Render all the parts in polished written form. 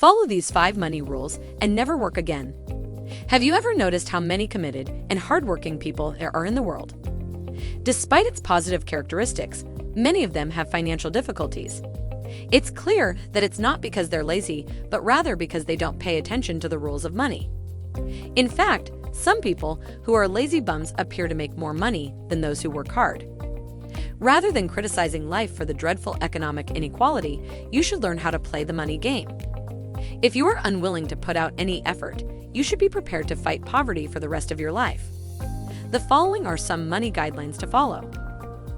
Follow these 5 money rules and never work again. Have you ever noticed how many committed and hardworking people there are in the world? Despite its positive characteristics, many of them have financial difficulties. It's clear that it's not because they're lazy, but rather because they don't pay attention to the rules of money. In fact, some people who are lazy bums appear to make more money than those who work hard. Rather than criticizing life for the dreadful economic inequality, you should learn how to play the money game. If you are unwilling to put out any effort, you should be prepared to fight poverty for the rest of your life. The following are some money guidelines to follow.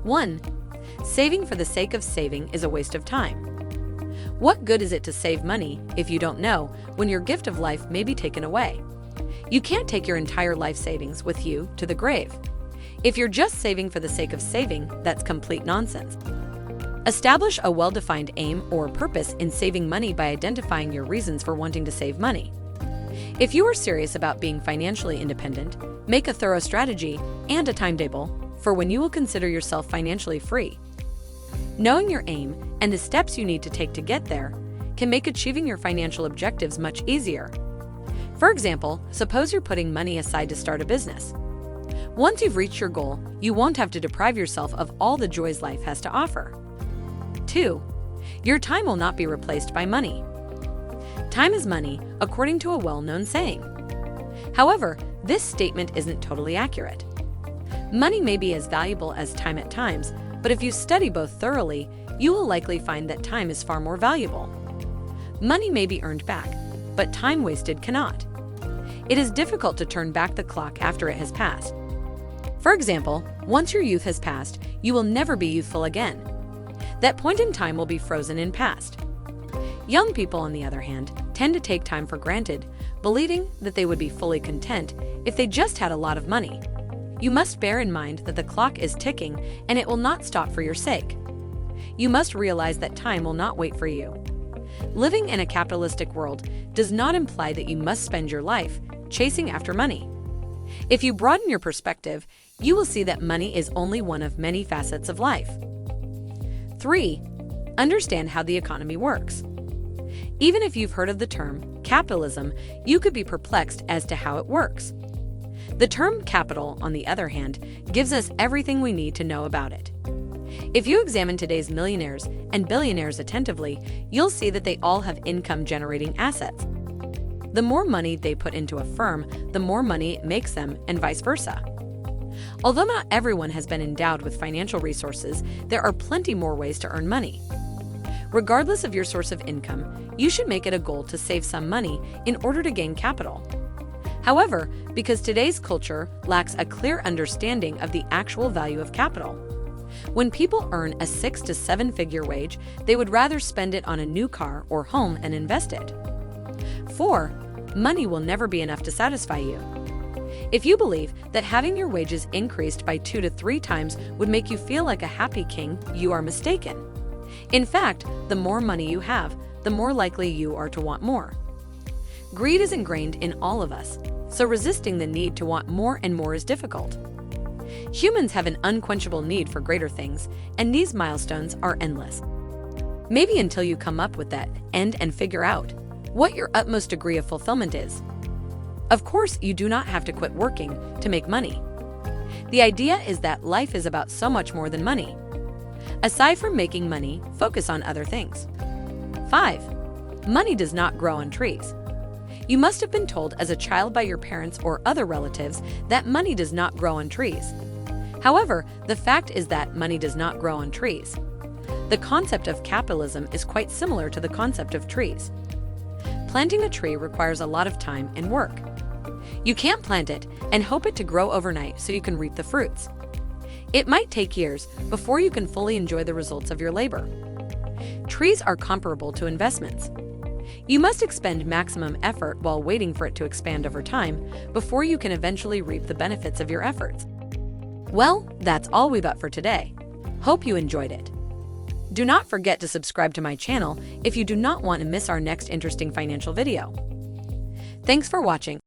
1. Saving for the sake of saving is a waste of time. What good is it to save money if you don't know when your gift of life may be taken away? You can't take your entire life savings with you to the grave. If you're just saving for the sake of saving, that's complete nonsense. Establish a well-defined aim or purpose in saving money by identifying your reasons for wanting to save money. If you are serious about being financially independent, make a thorough strategy and a timetable for when you will consider yourself financially free. Knowing your aim and the steps you need to take to get there can make achieving your financial objectives much easier. For example, suppose you're putting money aside to start a business. Once you've reached your goal, you won't have to deprive yourself of all the joys life has to offer. 2. Your time will not be replaced by money. Time is money, according to a well-known saying. However, this statement isn't totally accurate. Money may be as valuable as time at times, but if you study both thoroughly, you will likely find that time is far more valuable. Money may be earned back, but time wasted cannot. It is difficult to turn back the clock after it has passed. For example, once your youth has passed, you will never be youthful again. That point in time will be frozen in past. Young people, on the other hand, tend to take time for granted, believing that they would be fully content if they just had a lot of money. You must bear in mind that the clock is ticking and it will not stop for your sake. You must realize that time will not wait for you. Living in a capitalistic world does not imply that you must spend your life chasing after money. If you broaden your perspective, you will see that money is only one of many facets of life. 3. Understand how the economy works. Even if you've heard of the term capitalism, you could be perplexed as to how it works. The term capital, on the other hand, gives us everything we need to know about it. If you examine today's millionaires and billionaires attentively, you'll see that they all have income-generating assets. The more money they put into a firm, the more money it makes them, and vice versa. Although not everyone has been endowed with financial resources, there are plenty more ways to earn money. Regardless of your source of income, you should make it a goal to save some money in order to gain capital. However, because today's culture lacks a clear understanding of the actual value of capital, when people earn a 6 to 7-figure wage, they would rather spend it on a new car or home and invest it. 4. Money will never be enough to satisfy you. If you believe that having your wages increased by 2 to 3 times would make you feel like a happy king, you are mistaken. In fact, the more money you have, the more likely you are to want more. Greed is ingrained in all of us, so resisting the need to want more and more is difficult. Humans have an unquenchable need for greater things, and these milestones are endless. Maybe until you come up with that end and figure out what your utmost degree of fulfillment is. Of course, you do not have to quit working to make money. The idea is that life is about so much more than money. Aside from making money, focus on other things. 5. Money does not grow on trees. You must have been told as a child by your parents or other relatives that money does not grow on trees. However, the fact is that money does not grow on trees. The concept of capitalism is quite similar to the concept of trees. Planting a tree requires a lot of time and work. You can't plant it and hope it to grow overnight so you can reap the fruits. It might take years before you can fully enjoy the results of your labor. Trees are comparable to investments. You must expend maximum effort while waiting for it to expand over time before you can eventually reap the benefits of your efforts. Well, that's all we've got for today. Hope you enjoyed it. Do not forget to subscribe to my channel if you do not want to miss our next interesting financial video. Thanks for watching.